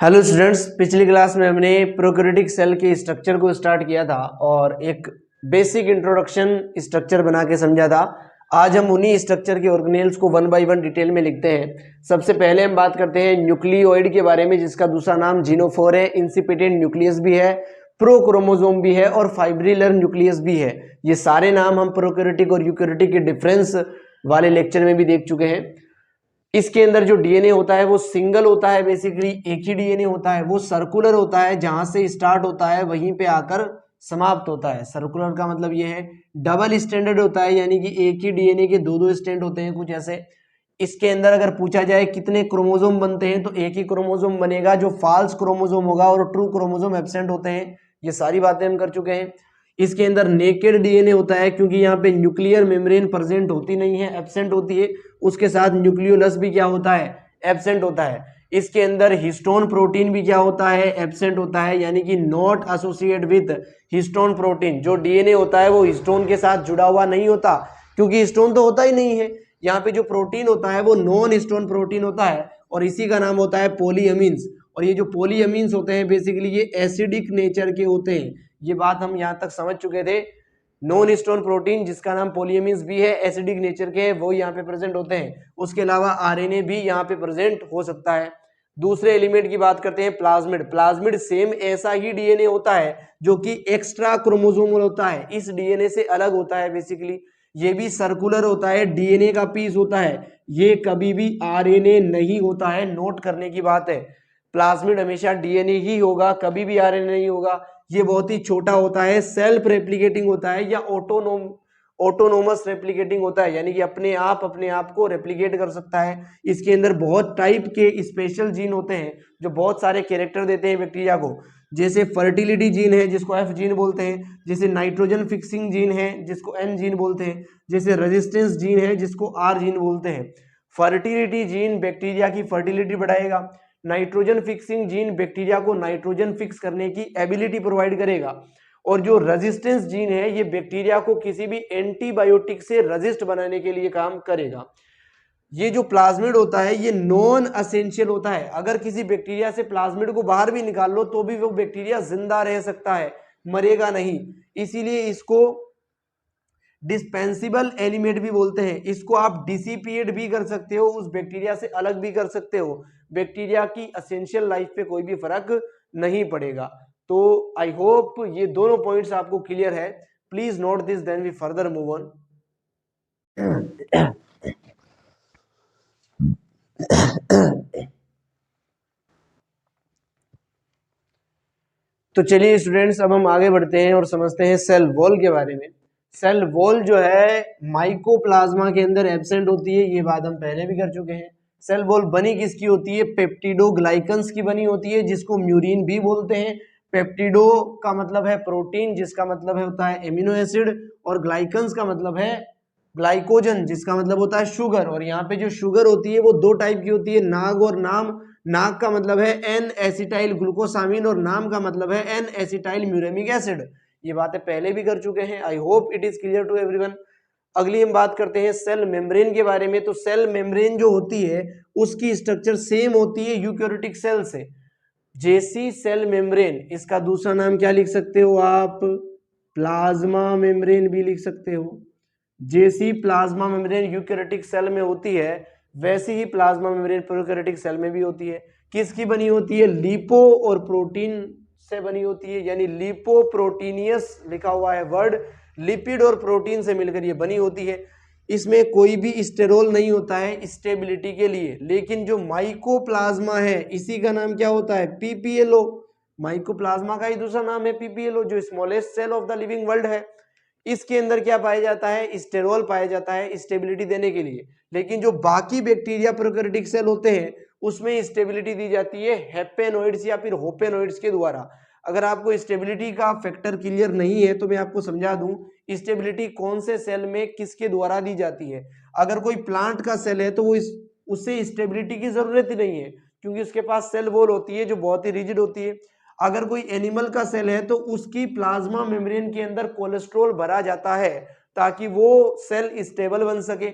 Hello students, पिछली class में हमने प्रोकैरियोटिक सेल के स्ट्रक्चर को स्टार्ट किया था और एक बेसिक इंट्रोडक्शन स्ट्रक्चर बना के समझा था। आज हम उन्हीं स्ट्रक्चर के ऑर्गेनेल्स को वन बाय वन डिटेल में लिखते हैं। सबसे पहले हम बात करते हैं न्यूक्लियोइड के बारे में, जिसका दूसरा नाम जीनोफोर है। इंसिपिटेंट न्यूक्लियस भी है, प्रोक्रोमोसोम भी है और फाइब्रिलर न्यूक्लियस भी है। ये सारे नाम हम प्रोकैरियोटिक और यूकैरियोटिक के डिफरेंस वाले लेक्चर में भी देख चुके हैं। इसके अंदर जो डीएनए होता है वो सिंगल होता है, बेसिकली एक ही डीएनए होता है। वो सर्कुलर होता है, जहां से स्टार्ट होता है वहीं पे आकर समाप्त होता है। सर्कुलर का मतलब ये है। डबल स्टैंडर्ड होता है, यानी कि एक ही डीएनए के दो दो स्टैंड होते हैं, कुछ ऐसे। इसके अंदर अगर पूछा जाए कितने क्रोमोसोम बनते हैं तो एक ही क्रोमोसोम बनेगा, जो फॉल्स क्रोमोसोम होगा, और ट्रू क्रोमोसोम एब्सेंट होते हैं। ये सारी बातें हम कर चुके हैं। इसके अंदर नेकेड डीएनए होता है, क्योंकि यहाँ पे न्यूक्लियर मेम्ब्रेन प्रेजेंट होती नहीं है, एब्सेंट होती है। उसके साथ न्यूक्लियोलस भी क्या होता है, एब्सेंट होता है। इसके अंदर हिस्टोन प्रोटीन भी क्या होता है, एब्सेंट होता है, यानी कि not associate with histone protein. जो डीएनए होता है वो हिस्टोन के साथ जुड़ा हुआ नहीं होता, क्योंकि हिस्टोन तो होता ही नहीं है। यहाँ पे जो प्रोटीन होता है वो नॉन हिस्टोन प्रोटीन होता है, और इसी का नाम होता है पोलीअमीन्स। और ये जो पोलीअमीन्स होते हैं बेसिकली ये एसिडिक नेचर के होते हैं। ये बात हम यहाँ तक समझ चुके थे। नॉन हिस्टोन प्रोटीन, जिसका नाम पोलीअमीन्स भी है, एसिडिक नेचर के, वो यहाँ पे प्रेजेंट होते हैं। उसके अलावा आरएनए भी यहाँ पे प्रेजेंट हो सकता है। दूसरे एलिमेंट की बात करते हैं, प्लाज्मिड। प्लाज्मिड सेम ऐसा ही डीएनए होता है जो कि एक्स्ट्रा क्रोमोसोमल होता है, इस डीएनए से अलग होता है बेसिकली। ये भी सर्कुलर होता है, डीएनए का पीस होता है। ये कभी भी आरएनए नहीं होता है, नोट करने की बात है। प्लाज्मिड हमेशा डीएनए ही होगा, कभी भी आरएनए नहीं होगा। ये बहुत ही छोटा होता है, सेल्फ रेप्लिकेटिंग होता है, या ऑटोनोमस रेप्लिकेटिंग होता है, यानी कि अपने आप को रेप्लिकेट कर सकता है। इसके अंदर बहुत टाइप के स्पेशल जीन होते हैं जो बहुत सारे कैरेक्टर देते हैं बैक्टीरिया को। जैसे फर्टिलिटी जीन है, जिसको एफ जीन बोलते हैं। जैसे नाइट्रोजन फिक्सिंग जीन है, जिसको एन जीन बोलते हैं। जैसे रेजिस्टेंस जीन है, जिसको आर जीन बोलते हैं। फर्टिलिटी जीन बैक्टीरिया की फर्टिलिटी बढ़ाएगा। नाइट्रोजन फिक्सिंग जीन बैक्टीरिया को नाइट्रोजन फिक्स करने की एबिलिटी प्रोवाइड करेगा। और जो रेजिस्टेंस जीन है ये बैक्टीरिया को किसी भी एंटीबायोटिक से रेजिस्ट बनाने के लिए काम करेगा। ये जो प्लाज्मिड होता है ये नॉन एसेंशियल होता है। अगर किसी बैक्टीरिया से प्लाज्मिड को बाहर भी निकाल लो तो भी वो बैक्टीरिया जिंदा रह सकता है, मरेगा नहीं। इसीलिए इसको डिस्पेंसिबल एलिमेंट भी बोलते हैं। इसको आप डिसिपिएट भी कर सकते हो, उस बैक्टीरिया से अलग भी कर सकते हो। बैक्टीरिया की एसेंशियल लाइफ पे कोई भी फर्क नहीं पड़ेगा। तो आई होप ये दोनों पॉइंट्स आपको क्लियर है। Please note this, then we further move on. तो चलिए स्टूडेंट्स, अब हम आगे बढ़ते हैं और समझते हैं सेल वॉल के बारे में। सेल वॉल जो है माइकोप्लाज्मा के अंदर एब्सेंट होती है, ये बात हम पहले भी कर चुके हैं। सेल वॉल बनी किसकी होती है, पेप्टिडोग्लाइकन्स की बनी होती है, जिसको म्यूरिन भी बोलते हैं। पेप्टिडो का मतलब है प्रोटीन, जिसका मतलब है होता है एमिनो एसिड, और ग्लाइकन्स का मतलब है ग्लाइकोजन, जिसका मतलब होता है शुगर। और यहाँ पे जो शुगर होती है वो दो टाइप की होती है, नाग और नाम। नाग का मतलब है एन एसिटाइल ग्लूकोसामिन, और नाम का मतलब है एन एसिटाइल म्यूरेमिक एसिड। ये बातें पहले भी कर चुके हैं, I hope it is clear to everyone. अगली हम बात करते हैं सेल मेम्ब्रेन के बारे में। तो सेल मेम्ब्रेन जो होती है उसकी स्ट्रक्चर सेम होती है यूकैरियोटिक सेल से। जैसी सेल मेम्ब्रेन, इसका दूसरा नाम क्या लिख सकते हो आप, प्लाज्मा मेम्ब्रेन भी लिख सकते हो। जैसी प्लाज्मा मेम्ब्रेन यूकैरियोटिक सेल में होती है वैसी ही प्लाज्मा मेम्ब्रेन प्रोकैरियोटिक सेल में भी होती है। किसकी बनी होती है, लिपो और प्रोटीन से बनी होती है, यानी लिपोप्रोटीनियस लिखा हुआ है वर्ड, लिपिड और प्रोटीन से मिलकर ये बनी होती है। इसमें कोई भी स्टेरोल नहीं होता है स्टेबिलिटी के लिए। लेकिन जो माइकोप्लाज्मा है इसी का नाम क्या होता है, पीपीएलओ। माइकोप्लाज्मा का ही दूसरा नाम है पीपीएलओ, जो smallest cell of the living world है। इसके अंदर क्या पाया जाता है, स्टेरोल पाया जाता है स्टेबिलिटी देने के लिए। लेकिन जो बाकी बैक्टीरिया प्रोकैरियोटिक सेल होते हैं उसमें स्टेबिलिटी दी जाती है हेपेनोइड्स या फिर होपेनोइड्स के द्वारा। अगर आपको स्टेबिलिटी का फैक्टर क्लियर नहीं है तो मैं आपको समझा दूं, स्टेबिलिटी कौन से सेल में किसके द्वारा दी जाती है। अगर कोई प्लांट का सेल है तो वो उससे स्टेबिलिटी की जरूरत ही नहीं है, क्योंकि उसके पास सेल वॉल होती है जो बहुत ही रिजिड होती है। अगर कोई एनिमल का सेल है तो उसकी प्लाज्मा मेम्ब्रेन के अंदर कोलेस्ट्रॉल भरा जाता है ताकि वो सेल स्टेबल बन सके।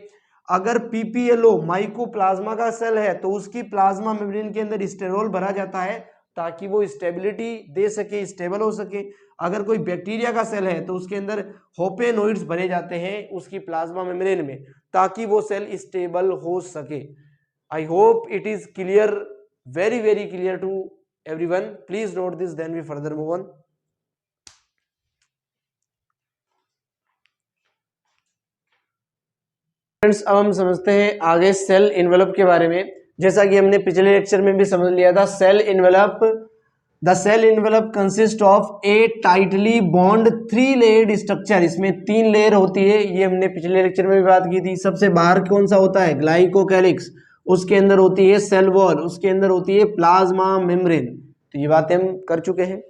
अगर पीपीएलओ माइकोप्लाज्मा का सेल है तो उसकी प्लाज्मा मेम्ब्रेन के अंदर स्टेरोल भरा जाता है ताकि वो स्टेबिलिटी दे सके, स्टेबल हो सके। अगर कोई बैक्टीरिया का सेल है तो उसके अंदर होपेनोइड्स भरे जाते हैं उसकी प्लाज्मा मेम्ब्रेन में, ताकि वो सेल स्टेबल हो सके। I hope it is clear, very very clear to everyone. Please note this, then we further move on. Friends, अब हम समझते हैं आगे सेल इन्वेलप के बारे में। जैसा कि हमने पिछले लेक्चर में भी समझ लिया था, cell envelope, the cell envelope consist of a tightly bond 3 layered structure. इसमें 3 लेयर होती है, ये हमने पिछले लेक्चर में भी बात की थी। सबसे बाहर कौन सा होता है? ग्लाइकोकैलिक्स। उसके अंदर होती है सेल वॉल, उसके अंदर होती है प्लाज्मा मेम्ब्रेन। तो ये बातें हम कर चुके हैं।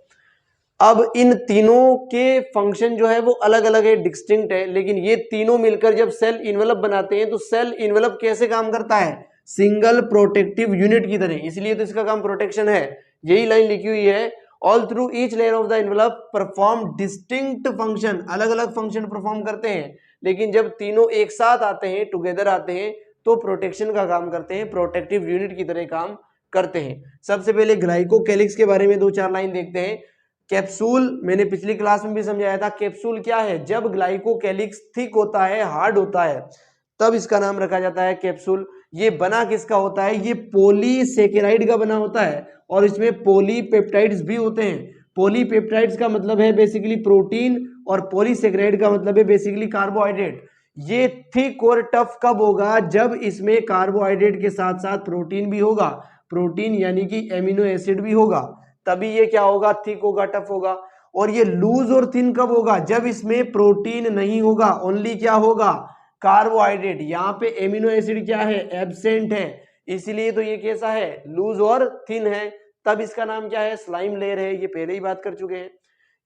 अब इन तीनों के फंक्शन जो है वो अलग अलग है, डिस्टिंक्ट है, लेकिन ये तीनों मिलकर जब सेल इन्वेलप बनाते हैं तो सेल इन्वेलप कैसे काम करता है? सिंगल प्रोटेक्टिव यूनिट की तरह। इसलिए तो इसका काम प्रोटेक्शन है। यही लाइन लिखी हुई है, all through each layer of the envelope perform distinct function. अलग अलग फंक्शन परफॉर्म करते हैं, लेकिन जब तीनों एक साथ आते हैं, टुगेदर आते हैं, तो प्रोटेक्शन का काम करते हैं, प्रोटेक्टिव यूनिट की तरह काम करते हैं। सबसे पहले ग्लाइकोकैलिक्स के बारे में 2-4 लाइन देखते हैं। कैप्सूल, मैंने पिछली क्लास में भी समझाया था, कैप्सूल क्या है? जब ग्लाइकोकैलिक्स थिक होता है, हार्ड होता है, तब इसका नाम रखा जाता है कैप्सूल। ये बना किसका होता है? ये पॉलीसेकेराइड का बना होता है, और इसमें पॉलीपेप्टाइड्स भी होते हैं। पॉलीपेप्टाइड्स का मतलब है बेसिकली प्रोटीन, और पॉलीसेकेराइड का मतलब है बेसिकली कार्बोहाइड्रेट। ये थिक और टफ कब होगा? जब इसमें कार्बोहाइड्रेट के साथ साथ प्रोटीन भी होगा, प्रोटीन यानी कि एमिनो एसिड भी होगा, तभी ये क्या होगा? थिक होगा, टफ होगा। और ये लूज और थिन कब होगा? जब इसमें प्रोटीन नहीं होगा, ओनली क्या होगा? कार्बोहाइड्रेट। यहाँ पे एमिनो एसिड क्या है? एब्सेंट है, इसलिए तो ये कैसा है? लूज और थिन है। तब इसका नाम क्या है? स्लाइम लेयर है। ये पहले ही बात कर चुके हैं।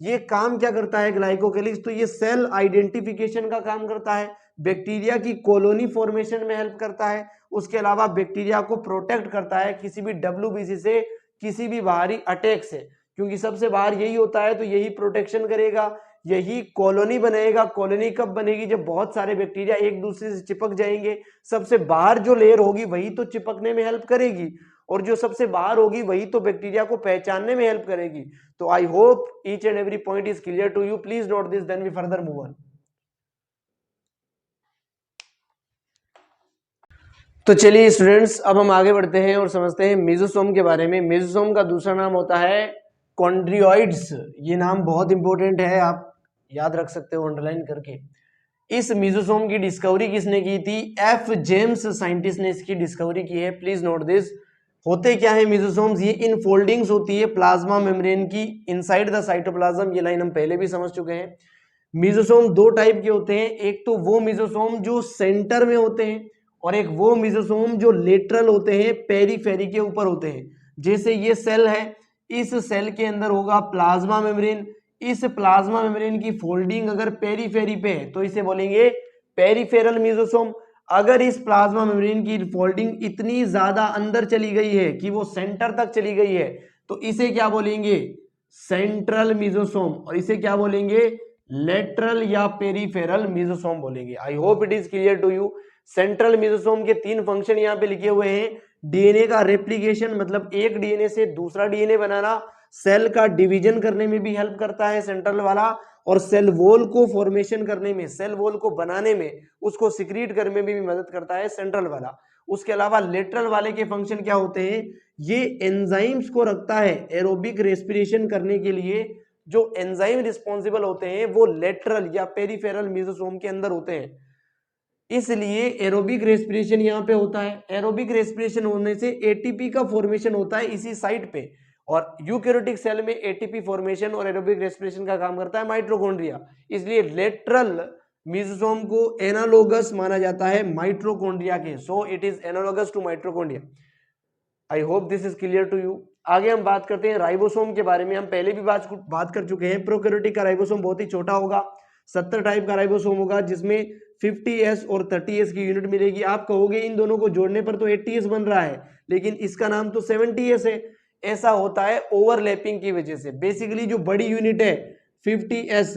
ये काम क्या करता है ग्लाइकोकैलिक्स? तो ये सेल आइडेंटिफिकेशन का काम करता है, बैक्टीरिया की कॉलोनी फॉर्मेशन में हेल्प करता है, उसके अलावा बैक्टीरिया को प्रोटेक्ट करता है किसी भी WBC से, किसी भी बाहरी अटैक से, क्योंकि सबसे बाहर यही होता है, तो यही प्रोटेक्शन करेगा, यही कॉलोनी बनाएगा। कॉलोनी कब बनेगी? जब बहुत सारे बैक्टीरिया एक दूसरे से चिपक जाएंगे। सबसे बाहर जो लेयर होगी वही तो चिपकने में हेल्प करेगी, और जो सबसे बाहर होगी वही तो बैक्टीरिया को पहचानने में हेल्प करेगी। तो I hope each and every point is clear to you. Please note this, then we further move on. तो चलिए स्टूडेंट्स, अब हम आगे बढ़ते हैं और समझते हैं मेसोसोम के बारे में। मेसोसोम का दूसरा नाम होता है कॉन्ड्रियोइड्स। ये नाम बहुत इंपॉर्टेंट है, आप याद रख सकते हो अंडरलाइन करके। इस मेसोसोम की डिस्कवरी किसने की थी? F. जेम्स साइंटिस्ट ने इसकी डिस्कवरी की है। Please note this. होते क्या है मेसोसोम्स? ये इनफोल्डिंग्स होती है प्लाज्मा मेम्ब्रेन की इनसाइड द साइटोप्लाज्म। ये लाइन हम पहले भी समझ चुके हैं। मेसोसोम 2 टाइप के होते हैं, एक तो वो मेसोसोम जो सेंटर में होते हैं, और एक वो मेसोसोम जो लेटरल होते हैं, पेरीफेरी के ऊपर होते हैं। जैसे ये सेल है, इस सेल के अंदर होगा प्लाज्मा मेम्ब्रेन। इस प्लाज्मा मेम्ब्रेन की फोल्डिंग अगर पेरीफेरी पे है तो इसे बोलेंगे पेरीफेरल मेसोसोम। अगर इस प्लाज्मा मेम्ब्रेन की फोल्डिंग इतनी ज्यादा अंदर चली गई है कि वो सेंटर तक चली गई है, तो इसे क्या बोलेंगे? Central mesosome. और इसे क्या बोलेंगे? लेटरल या पेरीफेरल मेसोसोम बोलेंगे। I hope it is clear to you. Central mesosome के 3 फंक्शन यहाँ पे लिखे हुए हैं। डीएनए का रेप्लिकेशन, मतलब एक डीएनए से दूसरा डीएनए बनाना, सेल का डिवीजन करने में भी हेल्प करता है सेंट्रल वाला, और सेल वॉल को फॉर्मेशन करने में, सेल वॉल को बनाने में, उसको सिक्रीट करने में भी मदद करता है सेंट्रल वाला। उसके अलावा लेटरल वाले के फंक्शन क्या होते हैं? ये एंजाइम्स को रखता है एरोबिक रेस्पिरेशन करने के लिए। जो एंजाइम रिस्पॉन्सिबल होते हैं वो लेटरल या पेरीफेरल मेसोसोम के अंदर होते हैं, इसलिए एरोबिक रेस्पिरेशन यहाँ पे होता है। एरोबिक रेस्पिरेशन होने से एटीपी का फॉर्मेशन होता है इसी साइट पे, और यूकैरियोटिक सेल में एटीपी फॉर्मेशन और एरोबिक रेस्पिरेशन का काम करता है माइटोकॉन्ड्रिया। इसलिए लेटरल मेसोसोम को एनालोगस माना जाता है माइटोकॉन्ड्रिया के। So it is analogous to mitochondria. I hope this is clear to you. आगे हम बात करते हैं राइबोसोम के बारे में। हम पहले भी बात कर चुके हैं। प्रोकैरियोटिक का राइबोसोम बहुत ही छोटा होगा, 70 टाइप का राइबोसोम होगा, जिसमें 50S और 30S की यूनिट मिलेगी। आप कहोगे इन दोनों को जोड़ने पर तो 80S बन रहा है, लेकिन इसका नाम तो 70S है। ऐसा होता है ओवरलैपिंग की वजह से। बेसिकली जो बड़ी यूनिट है 50S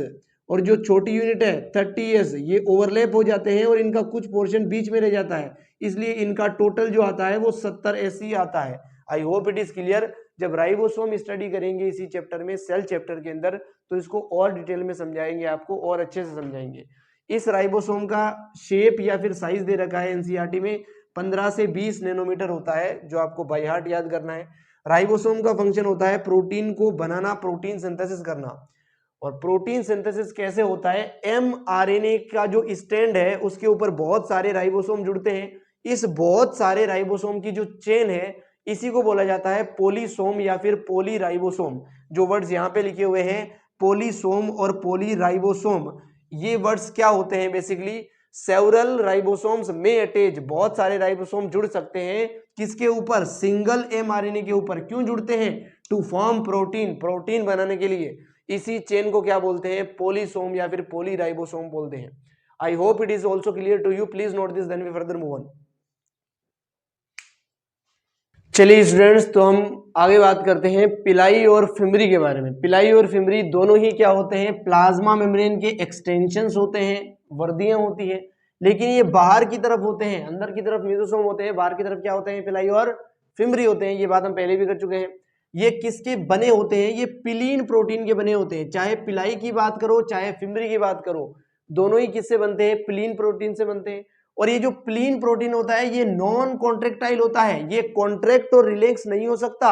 और जो छोटी यूनिट है 30S, ये ओवरलैप हो जाते हैं और इनका कुछ पोर्शन बीच में रह जाता है, इसलिए इनका टोटल जो आता है वो 70S ही आता है। I hope it is clear. जब राइबोसोम स्टडी करेंगे इसी चैप्टर में, सेल चैप्टर के अंदर, तो इसको और डिटेल में समझाएंगे, आपको और अच्छे से समझाएंगे। इस राइबोसोम का शेप या फिर साइज दे रखा है एनसीईआरटी में, 15 से 20 नैनोमीटर होता है, जो आपको बाय हार्ट याद करना है। राइबोसोम का फंक्शन होता है प्रोटीन को बनाना, प्रोटीन सिंथेसिस करना। और प्रोटीन सिंथेसिस कैसे होता है, एमआरएनए का जो स्टैंड है उसके ऊपर बहुत सारे राइबोसोम जुड़ते हैं। इस बहुत सारे राइबोसोम की जो चेन है इसी को बोला जाता है पोलीसोम या फिर पोलीराइबोसोम। जो वर्ड्स यहाँ पे लिखे हुए हैं पोलीसोम और पोलीराइबोसोम, ये वर्ड्स क्या होते हैं बेसिकली, सेवरल राइबोसोम्स में अटैच, बहुत सारे राइबोसोम जुड़ सकते हैं किसके ऊपर, सिंगल एमआरएनए के ऊपर। क्यों जुड़ते हैं, टू फॉर्म प्रोटीन, प्रोटीन बनाने के लिए। इसी चेन को क्या बोलते हैं, पोलीसोम या फिर पोलीराइबोसोम बोलते हैं। I hope it is also clear to you, please note this, then we further move on. चलिए स्टूडेंट्स, तो हम आगे बात करते हैं पिलाई और फिमरी के बारे में। पिलाई और फिमरी दोनों ही क्या होते हैं, प्लाज्मा मेम्ब्रेन के एक्सटेंशंस होते हैं, वर्दियां होती हैं, लेकिन ये बाहर की तरफ होते हैं, अंदर की तरफ मेसोसोम होते हैं, बाहर की तरफ क्या होते हैं, पिलाई और फिमरी होते हैं। ये बात हम पहले भी कर चुके हैं। ये किसके बने होते हैं, ये पिलीन प्रोटीन के बने होते हैं। चाहे पिलाई की बात करो चाहे फिमरी की बात करो, दोनों ही किससे बनते हैं, पिलीन प्रोटीन से बनते हैं। और ये जो प्लीन प्रोटीन होता है ये नॉन कॉन्ट्रेक्टाइल होता है, ये कॉन्ट्रैक्ट और रिलैक्स नहीं हो सकता,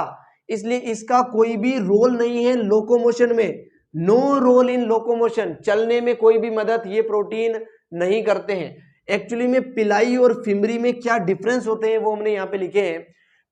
इसलिए इसका कोई भी रोल नहीं है लोकोमोशन में, नो रोल इन लोकोमोशन, चलने में कोई भी मदद ये प्रोटीन नहीं करते हैं। एक्चुअली में पिलाई और फिमरी में क्या डिफरेंस होते हैं वो हमने यहाँ पे लिखे हैं।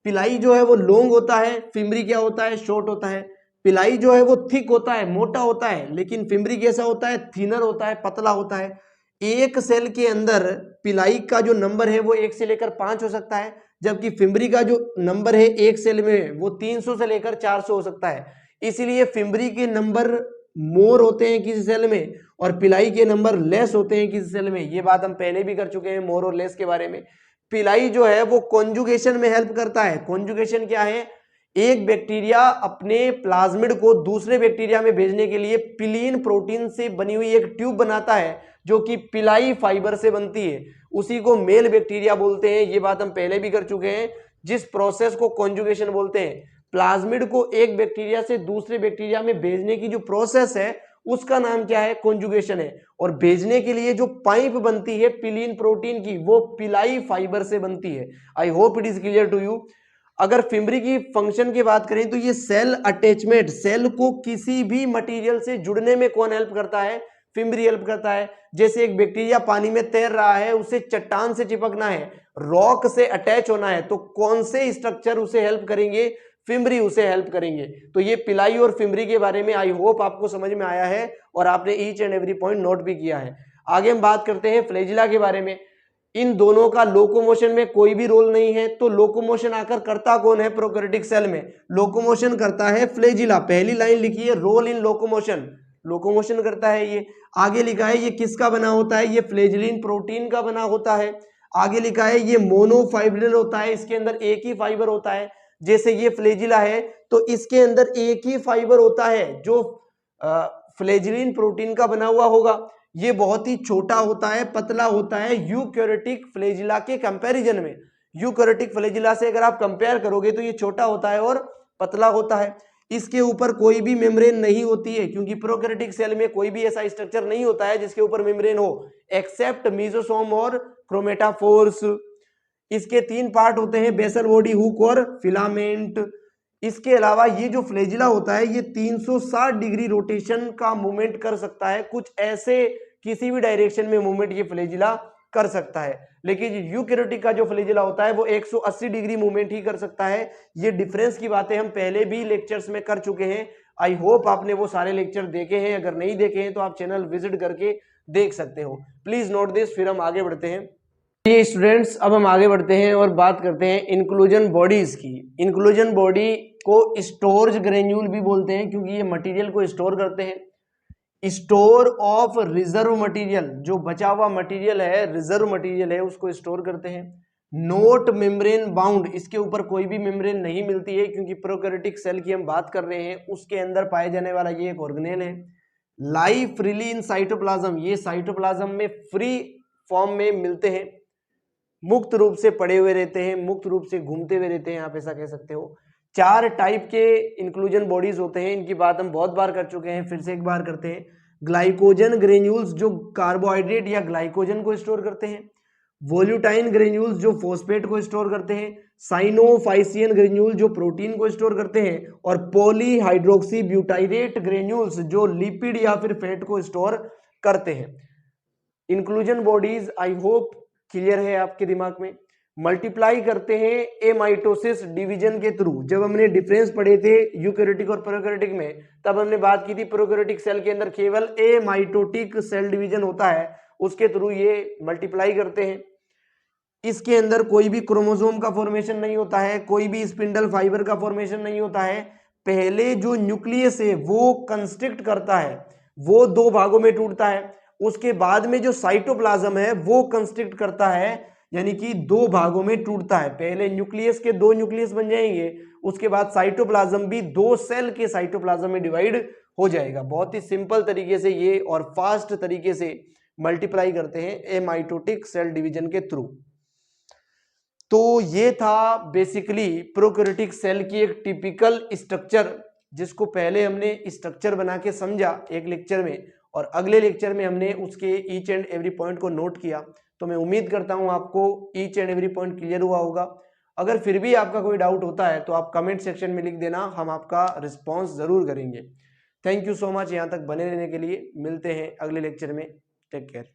पिलाई जो है वो लॉन्ग होता है, फिमरी क्या होता है, शॉर्ट होता है। पिलाई जो है वो थिक होता है, मोटा होता है, लेकिन फिमरी कैसा होता है, थिनर होता है, पतला होता है। एक सेल के अंदर पिलाई का जो नंबर है वो 1 से लेकर 5 हो सकता है, जबकि फिमरी का जो नंबर है एक सेल में वो 300 से लेकर 400 हो सकता है। इसीलिए फिमरी के नंबर मोर होते हैं किसी सेल में और पिलाई के नंबर लेस होते हैं किसी सेल में। ये बात हम पहले भी कर चुके हैं मोर और लेस के बारे में। पिलाई जो है वो कॉन्जुगेशन में हेल्प करता है। कॉन्जुगेशन क्या है, एक बैक्टीरिया अपने प्लाज्मिड को दूसरे बैक्टीरिया में भेजने के लिए पिलीन प्रोटीन से बनी हुई एक ट्यूब बनाता है जो कि पिलाई फाइबर से बनती है, उसी को मेल बैक्टीरिया बोलते हैं। ये बात हम पहले भी कर चुके हैं। जिस प्रोसेस को कॉन्जुगेशन बोलते हैं, प्लाज्मिड को एक बैक्टीरिया से दूसरे बैक्टीरिया में भेजने की जो प्रोसेस है उसका नाम क्या है, कॉन्जुगेशन है। और भेजने के लिए जो पाइप बनती है पिलीन प्रोटीन की वो पिलाई फाइबर से बनती है। I hope it is clear to you. अगर फिमरी की फंक्शन की बात करें तो ये सेल अटैचमेंट, सेल को किसी भी मटेरियल से जुड़ने में कौन हेल्प करता है, फिमरी हेल्प करता है। जैसे एक बैक्टीरिया पानी में तैर रहा है, उसे चट्टान से चिपकना है, रॉक से अटैच होना है, तो कौन से स्ट्रक्चर उसे हेल्प करेंगे, फिमरी उसे हेल्प करेंगे। तो ये पिलाई और फिमरी के बारे में आई होप आपको समझ में आया है और आपने each and every point note भी किया है। आगे हम बात करते हैं फ्लैजिला के बारे में। इन दोनों का लोकोमोशन में कोई भी रोल नहीं है, तो लोकोमोशन आकर करता कौन है प्रोकैरियोटिक सेल में, लोकोमोशन करता है फ्लैजिला। पहली लाइन लिखी है रोल इन लोकोमोशन, लोकोमोशन करता है ये। आगे लिखा है ये किसका बना होता है, ये फ्लैजिलिन प्रोटीन का बना होता है। आगे लिखा है ये मोनोफाइब्रिल होता है, इसके अंदर एक ही फाइबर होता है। जैसे ये फ्लैजिला है तो इसके अंदर एक ही फाइबर होता है जो फ्लैजिलिन प्रोटीन का बना हुआ होगा। ये बहुत ही छोटा होता है, पतला होता है यूकैरियोटिक फ्लैजिला के कंपैरिजन में। यूकैरियोटिक फ्लैजिला से अगर आप कंपेयर करोगे तो ये छोटा होता है और पतला होता है। इसके ऊपर कोई भी मेम्ब्रेन नहीं होती है, क्योंकि प्रोकैरियोटिक सेल में कोई भी ऐसा स्ट्रक्चर नहीं होता है जिसके ऊपर मेम्ब्रेन हो, एक्सेप्ट मेसोसोम और क्रोमेटाफोर्स। इसके 3 पार्ट होते हैं, बेसल बॉडी, हुक और फिलामेंट। इसके अलावा ये जो फ्लैजिला होता है ये 360 डिग्री रोटेशन का मूवमेंट कर सकता है, कुछ ऐसे किसी भी डायरेक्शन में मूवमेंट ये फ्लैजिला कर सकता है। लेकिन यूकैरियोटिक का जो फ्लैजिला होता है वो 180 डिग्री मूवमेंट ही कर सकता है। ये डिफरेंस की बातें हम पहले भी लेक्चर्स में कर चुके हैं। आई होप आपने वो सारे लेक्चर देखे हैं, अगर नहीं देखे हैं तो आप चैनल विजिट करके देख सकते हो। प्लीज नोट दिस, फिर हम आगे बढ़ते हैं। ये स्टूडेंट्स अब हम आगे बढ़ते हैं और बात करते हैं इंक्लूजन बॉडीज की। इंक्लूजन बॉडी को स्टोरेज ग्रेन्यूल भी बोलते हैं, क्योंकि ये मटेरियल को स्टोर करते हैं। स्टोर ऑफ रिजर्व मटेरियल, जो बचा हुआ मटेरियल है, रिजर्व मटेरियल है, उसको स्टोर करते हैं। नोट मेम्ब्रेन बाउंड, इसके ऊपर कोई भी मेम्ब्रेन नहीं मिलती है, क्योंकि प्रोकैरियोटिक सेल की हम बात कर रहे हैं, उसके अंदर पाए जाने वाला ये एक ऑर्गेनेल है। लाइफ फ्रीली इन साइटोप्लाज्म, ये साइटोप्लाज्म में फ्री फॉर्म में मिलते हैं, मुक्त रूप से पड़े हुए रहते हैं, मुक्त रूप से घूमते हुए रहते हैं, आप ऐसा कह सकते हो। 4 टाइप के इंक्लूजन बॉडीज होते हैं, इनकी बात हम बहुत बार कर चुके हैं, फिर से एक बार करते हैं। ग्लाइकोजन ग्रेन्यूल्स जो कार्बोहाइड्रेट या ग्लाइकोजन को स्टोर करते हैं, वोल्यूटाइन ग्रेन्यूल्स जो फॉस्फेट को स्टोर करते हैं, साइनोफाइसियन ग्रेन्यूल जो प्रोटीन को स्टोर करते हैं, और पॉलीहाइड्रोक्सी ब्यूटाइरेट ग्रेन्यूल्स जो लिपिड या फिर फैट को स्टोर करते हैं। Inclusion bodies I hope clear है आपके दिमाग में। मल्टीप्लाई करते हैं एमाइटोसिस डिवीजन के थ्रू। जब हमने डिफरेंस पढ़े थे यूकैरियोटिक और प्रोकैरियोटिक में, तब हमने बात की थी प्रोकैरियोटिक सेल के अंदर केवल एमाइटोटिक सेल डिवीजन होता है, उसके थ्रू ये मल्टीप्लाई करते हैं। इसके अंदर कोई भी क्रोमोसोम का फॉर्मेशन नहीं होता है, कोई भी स्पिंडल फाइबर का फॉर्मेशन नहीं होता है। पहले जो न्यूक्लियस है वो कंस्ट्रिक्ट करता है, वो 2 भागों में टूटता है। उसके बाद में जो साइटोप्लाज्म है वो कंस्ट्रिक्ट करता है, यानी कि 2 भागों में टूटता है। पहले न्यूक्लियस के 2 न्यूक्लियस बन जाएंगे, उसके बाद साइटोप्लाज्म भी 2 सेल के साइटोप्लाज्म में डिवाइड हो जाएगा। बहुत ही सिंपल तरीके से ये और फास्ट तरीके से मल्टीप्लाई करते हैं एमाइटोटिक सेल डिवीजन के थ्रू। तो ये था बेसिकली प्रोकैरियोटिक सेल की एक टिपिकल स्ट्रक्चर, जिसको पहले हमने स्ट्रक्चर बना के समझा एक लेक्चर में, और अगले लेक्चर में हमने उसके ईच एंड एवरी पॉइंट को नोट किया। तो मैं उम्मीद करता हूं आपको each and every point clear हुआ होगा। अगर फिर भी आपका कोई डाउट होता है तो आप कमेंट सेक्शन में लिख देना, हम आपका रिस्पॉन्स जरूर करेंगे। थैंक यू सो मच यहाँ तक बने रहने के लिए। मिलते हैं अगले लेक्चर में। Take care.